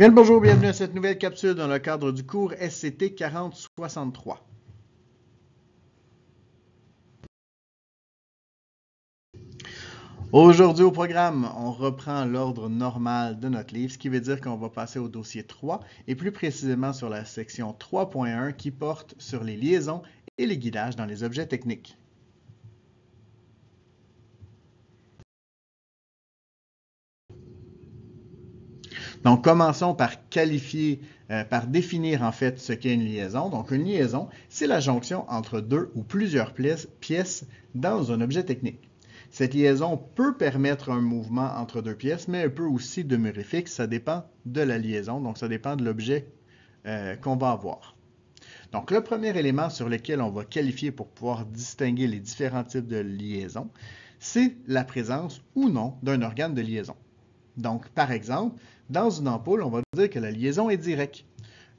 Bien le bonjour, bienvenue à cette nouvelle capsule dans le cadre du cours SCT 4063. Aujourd'hui au programme, on reprend l'ordre normal de notre livre, ce qui veut dire qu'on va passer au dossier 3 et plus précisément sur la section 3.1 qui porte sur les liaisons et les guidages dans les objets techniques. Donc, commençons par par définir en fait ce qu'est une liaison. Donc, une liaison, c'est la jonction entre deux ou plusieurs pièces dans un objet technique. Cette liaison peut permettre un mouvement entre deux pièces, mais elle peut aussi demeurer fixe. Ça dépend de la liaison, donc ça dépend de l'objet qu'on va avoir. Donc, le premier élément sur lequel on va qualifier pour pouvoir distinguer les différents types de liaisons, c'est la présence ou non d'un organe de liaison. Donc, par exemple, dans une ampoule, on va dire que la liaison est directe.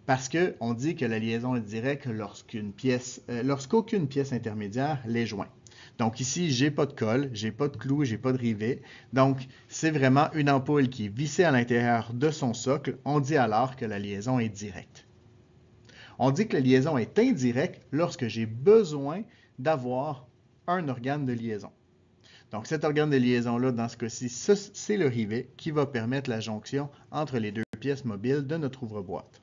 Parce qu'on dit que la liaison est directe lorsqu'aucune pièce intermédiaire les joint. Donc ici, je n'ai pas de colle, je n'ai pas de clou, je n'ai pas de rivet. Donc, c'est vraiment une ampoule qui est vissée à l'intérieur de son socle. On dit alors que la liaison est directe. On dit que la liaison est indirecte lorsque j'ai besoin d'avoir un organe de liaison. Donc, cet organe de liaison-là, dans ce cas-ci, c'est le rivet qui va permettre la jonction entre les deux pièces mobiles de notre ouvre-boîte.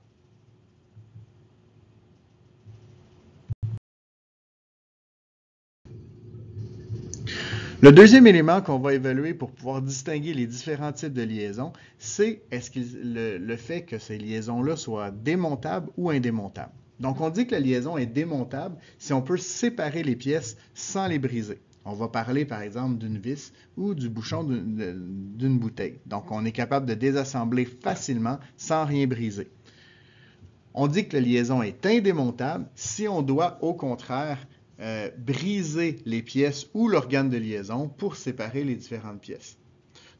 Le deuxième élément qu'on va évaluer pour pouvoir distinguer les différents types de liaisons, c'est le fait que ces liaisons-là soient démontables ou indémontables. Donc, on dit que la liaison est démontable si on peut séparer les pièces sans les briser. On va parler, par exemple, d'une vis ou du bouchon d'une bouteille. Donc, on est capable de désassembler facilement sans rien briser. On dit que la liaison est indémontable si on doit, au contraire, briser les pièces ou l'organe de liaison pour séparer les différentes pièces.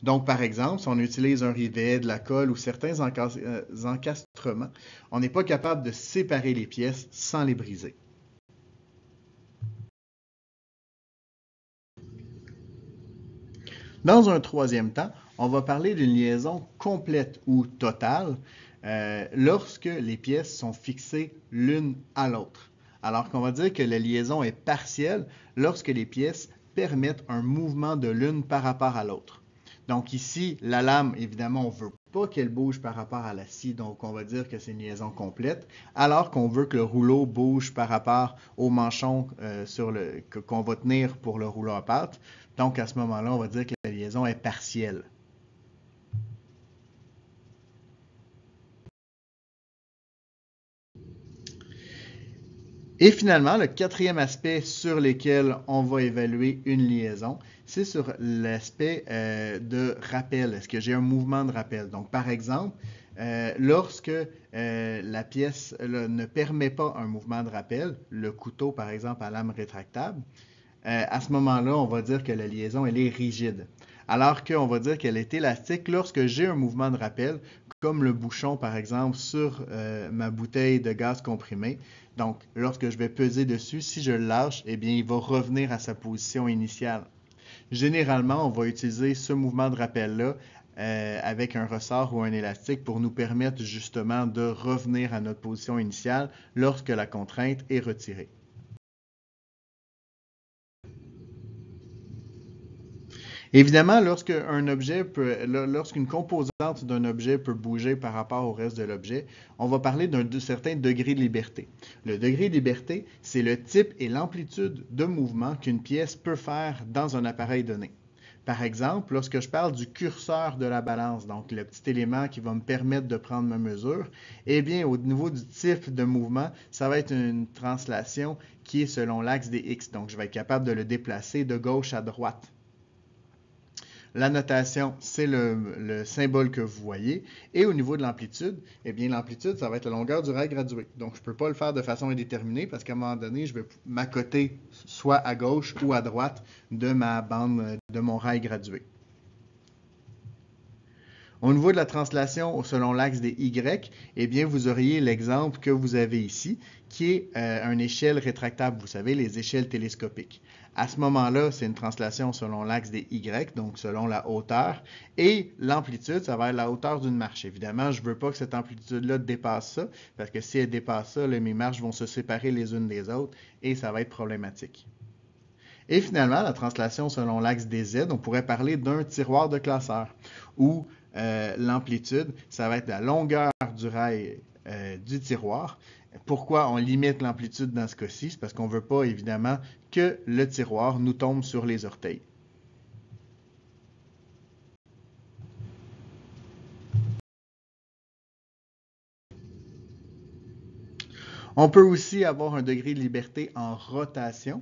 Donc, par exemple, si on utilise un rivet, de la colle ou certains encastrements, on n'est pas capable de séparer les pièces sans les briser. Dans un troisième temps, on va parler d'une liaison complète ou totale lorsque les pièces sont fixées l'une à l'autre. Alors qu'on va dire que la liaison est partielle lorsque les pièces permettent un mouvement de l'une par rapport à l'autre. Donc ici, la lame, évidemment, on ne veut pas qu'elle bouge par rapport à la scie, donc on va dire que c'est une liaison complète, alors qu'on veut que le rouleau bouge par rapport au manchon qu'on va tenir pour le rouleau à pâte. Donc à ce moment-là, on va dire que la liaison est partielle. Et finalement, le quatrième aspect sur lequel on va évaluer une liaison, c'est sur l'aspect de rappel. Est-ce que j'ai un mouvement de rappel? Donc, par exemple, lorsque la pièce ne permet pas un mouvement de rappel, le couteau, par exemple, à lame rétractable, à ce moment-là, on va dire que la liaison, elle est rigide. Alors qu'on va dire qu'elle est élastique lorsque j'ai un mouvement de rappel, comme le bouchon, par exemple, sur ma bouteille de gaz comprimé. Donc, lorsque je vais peser dessus, si je le lâche, eh bien, il va revenir à sa position initiale. Généralement, on va utiliser ce mouvement de rappel-là avec un ressort ou un élastique pour nous permettre justement de revenir à notre position initiale lorsque la contrainte est retirée. Évidemment, lorsqu'une composante d'un objet peut bouger par rapport au reste de l'objet, on va parler d'un certain degré de liberté. Le degré de liberté, c'est le type et l'amplitude de mouvement qu'une pièce peut faire dans un appareil donné. Par exemple, lorsque je parle du curseur de la balance, donc le petit élément qui va me permettre de prendre ma mesure, eh bien, au niveau du type de mouvement, ça va être une translation qui est selon l'axe des X. Donc, je vais être capable de le déplacer de gauche à droite. La notation, c'est le symbole que vous voyez. Et au niveau de l'amplitude, eh bien, l'amplitude, ça va être la longueur du rail gradué. Donc, je ne peux pas le faire de façon indéterminée parce qu'à un moment donné, je vais m'accoter soit à gauche ou à droite de ma bande, de mon rail gradué. Au niveau de la translation selon l'axe des Y, eh bien, vous auriez l'exemple que vous avez ici, qui est une échelle rétractable, vous savez, les échelles télescopiques. À ce moment-là, c'est une translation selon l'axe des Y, donc selon la hauteur, et l'amplitude, ça va être la hauteur d'une marche. Évidemment, je ne veux pas que cette amplitude-là dépasse ça, parce que si elle dépasse ça, là, mes marches vont se séparer les unes des autres, et ça va être problématique. Et finalement, la translation selon l'axe des Z, on pourrait parler d'un tiroir de classeur, où l'amplitude, ça va être la longueur du rail du tiroir. Pourquoi on limite l'amplitude dans ce cas-ci? C'est parce qu'on ne veut pas, évidemment, que le tiroir nous tombe sur les orteils. On peut aussi avoir un degré de liberté en rotation.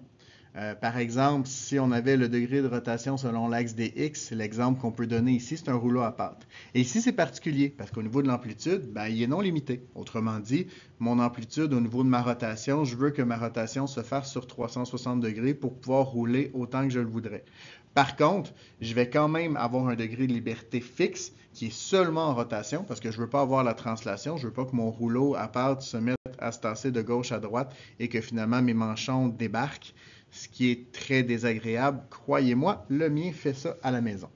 Par exemple, si on avait le degré de rotation selon l'axe des X, l'exemple qu'on peut donner ici, c'est un rouleau à pâte. Et ici, c'est particulier, parce qu'au niveau de l'amplitude, ben, il est non limité. Autrement dit, mon amplitude au niveau de ma rotation, je veux que ma rotation se fasse sur 360 degrés pour pouvoir rouler autant que je le voudrais. Par contre, je vais quand même avoir un degré de liberté fixe qui est seulement en rotation parce que je ne veux pas avoir la translation. Je ne veux pas que mon rouleau à pâte se mette à se tasser de gauche à droite et que finalement mes manchons débarquent, ce qui est très désagréable. Croyez-moi, le mien fait ça à la maison.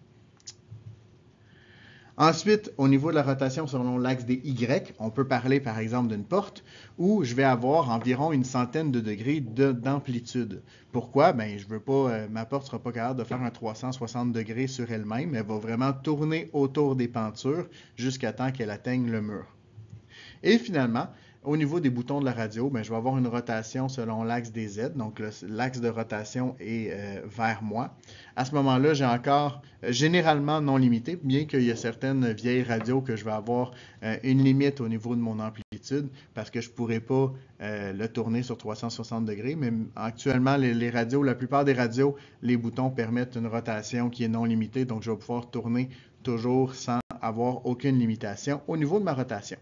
Ensuite, au niveau de la rotation selon l'axe des Y, on peut parler par exemple d'une porte où je vais avoir environ une centaine de degrés d'amplitude. Pourquoi? Ben, je veux pas, ma porte ne sera pas capable de faire un 360 degrés sur elle-même. Elle va vraiment tourner autour des pentures jusqu'à temps qu'elle atteigne le mur. Et finalement, au niveau des boutons de la radio, ben, je vais avoir une rotation selon l'axe des Z. Donc, l'axe de rotation est vers moi. À ce moment-là, j'ai encore généralement non limité, bien qu'il y a certaines vieilles radios que je vais avoir une limite au niveau de mon amplitude parce que je ne pourrais pas le tourner sur 360 degrés. Mais actuellement, les radios, la plupart des radios, les boutons permettent une rotation qui est non limitée. Donc, je vais pouvoir tourner toujours sans avoir aucune limitation au niveau de ma rotation.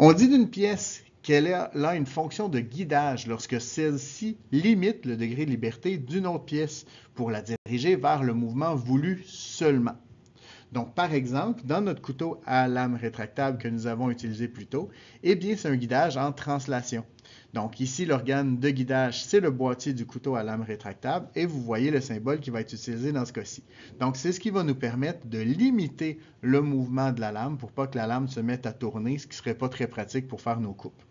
On dit d'une pièce qu'elle a une fonction de guidage lorsque celle-ci limite le degré de liberté d'une autre pièce pour la diriger vers le mouvement voulu seulement. Donc, par exemple, dans notre couteau à lame rétractable que nous avons utilisé plus tôt, eh bien, c'est un guidage en translation. Donc, ici, l'organe de guidage, c'est le boîtier du couteau à lame rétractable et vous voyez le symbole qui va être utilisé dans ce cas-ci. Donc, c'est ce qui va nous permettre de limiter le mouvement de la lame pour pas que la lame se mette à tourner, ce qui ne serait pas très pratique pour faire nos coupes.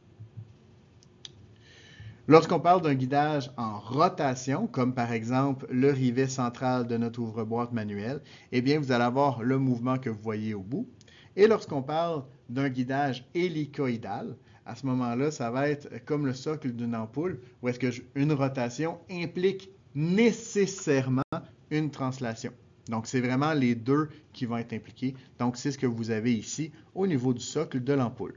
Lorsqu'on parle d'un guidage en rotation, comme par exemple le rivet central de notre ouvre-boîte manuel, eh bien, vous allez avoir le mouvement que vous voyez au bout. Et lorsqu'on parle d'un guidage hélicoïdal, à ce moment-là, ça va être comme le socle d'une ampoule, où est-ce qu'une rotation implique nécessairement une translation. Donc, c'est vraiment les deux qui vont être impliqués. Donc, c'est ce que vous avez ici au niveau du socle de l'ampoule.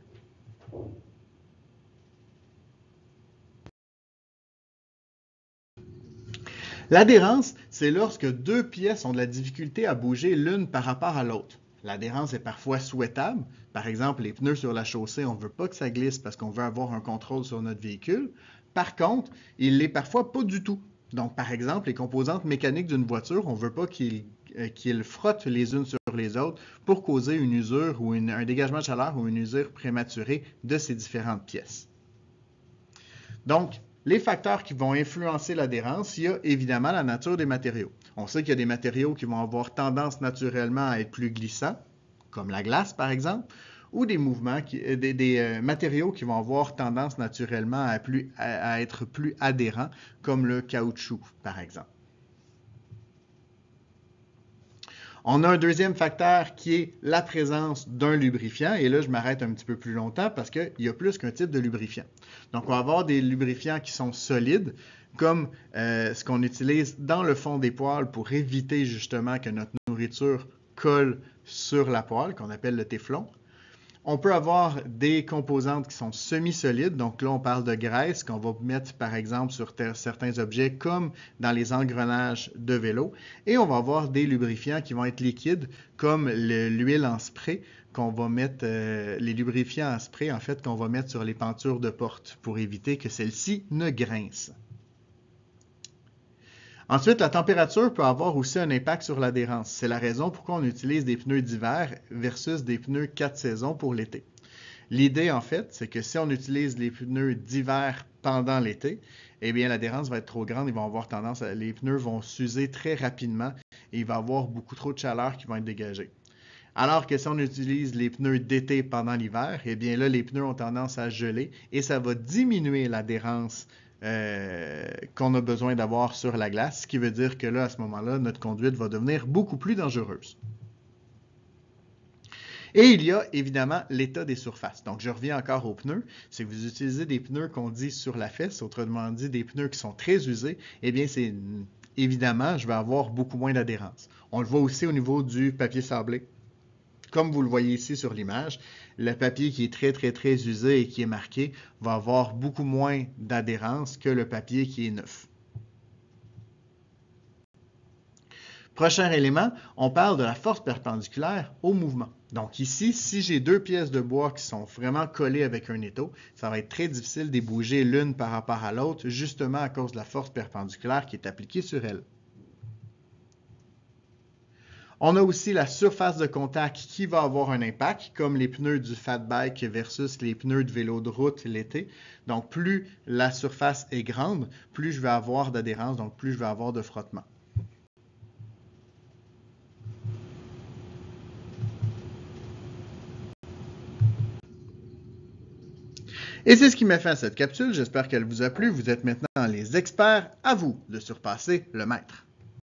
L'adhérence, c'est lorsque deux pièces ont de la difficulté à bouger l'une par rapport à l'autre. L'adhérence est parfois souhaitable. Par exemple, les pneus sur la chaussée, on ne veut pas que ça glisse parce qu'on veut avoir un contrôle sur notre véhicule. Par contre, il l'est parfois pas du tout. Donc, par exemple, les composantes mécaniques d'une voiture, on ne veut pas qu'ils frottent les unes sur les autres pour causer une usure ou un dégagement de chaleur ou une usure prématurée de ces différentes pièces. Donc, les facteurs qui vont influencer l'adhérence, il y a évidemment la nature des matériaux. On sait qu'il y a des matériaux qui vont avoir tendance naturellement à être plus glissants, comme la glace par exemple, ou des matériaux qui vont avoir tendance naturellement à être plus adhérents, comme le caoutchouc par exemple. On a un deuxième facteur qui est la présence d'un lubrifiant. Et là, je m'arrête un petit peu plus longtemps parce qu'il y a plus qu'un type de lubrifiant. Donc, on va avoir des lubrifiants qui sont solides, comme ce qu'on utilise dans le fond des poêles pour éviter justement que notre nourriture colle sur la poêle, qu'on appelle le téflon. On peut avoir des composantes qui sont semi-solides. Donc là, on parle de graisse qu'on va mettre, par exemple, sur certains objets, comme dans les engrenages de vélo. Et on va avoir des lubrifiants qui vont être liquides, comme l'huile en spray qu'on va mettre, les lubrifiants en spray, en fait, qu'on va mettre sur les pentures de porte pour éviter que celles-ci ne grincent. Ensuite, la température peut avoir aussi un impact sur l'adhérence. C'est la raison pourquoi on utilise des pneus d'hiver versus des pneus 4 saisons pour l'été. L'idée, en fait, c'est que si on utilise les pneus d'hiver pendant l'été, eh bien, l'adhérence va être trop grande. Les pneus vont s'user très rapidement et il va y avoir beaucoup trop de chaleur qui va être dégagée. Alors que si on utilise les pneus d'été pendant l'hiver, eh bien là, les pneus ont tendance à geler et ça va diminuer l'adhérence qu'on a besoin d'avoir sur la glace, ce qui veut dire que là, à ce moment-là, notre conduite va devenir beaucoup plus dangereuse. Et il y a évidemment l'état des surfaces. Donc, je reviens encore aux pneus. Si vous utilisez des pneus qu'on dit sur la fesse, autrement dit des pneus qui sont très usés, eh bien, évidemment, je vais avoir beaucoup moins d'adhérence. On le voit aussi au niveau du papier sablé. Comme vous le voyez ici sur l'image, le papier qui est très usé et qui est marqué va avoir beaucoup moins d'adhérence que le papier qui est neuf. Prochain élément, on parle de la force perpendiculaire au mouvement. Donc ici, si j'ai deux pièces de bois qui sont vraiment collées avec un étau, ça va être très difficile de les bouger l'une par rapport à l'autre, justement à cause de la force perpendiculaire qui est appliquée sur elles. On a aussi la surface de contact qui va avoir un impact, comme les pneus du fat bike versus les pneus de vélo de route l'été. Donc, plus la surface est grande, plus je vais avoir d'adhérence, donc plus je vais avoir de frottement. Et c'est ce qui m'a fait à cette capsule. J'espère qu'elle vous a plu. Vous êtes maintenant les experts. À vous de surpasser le maître.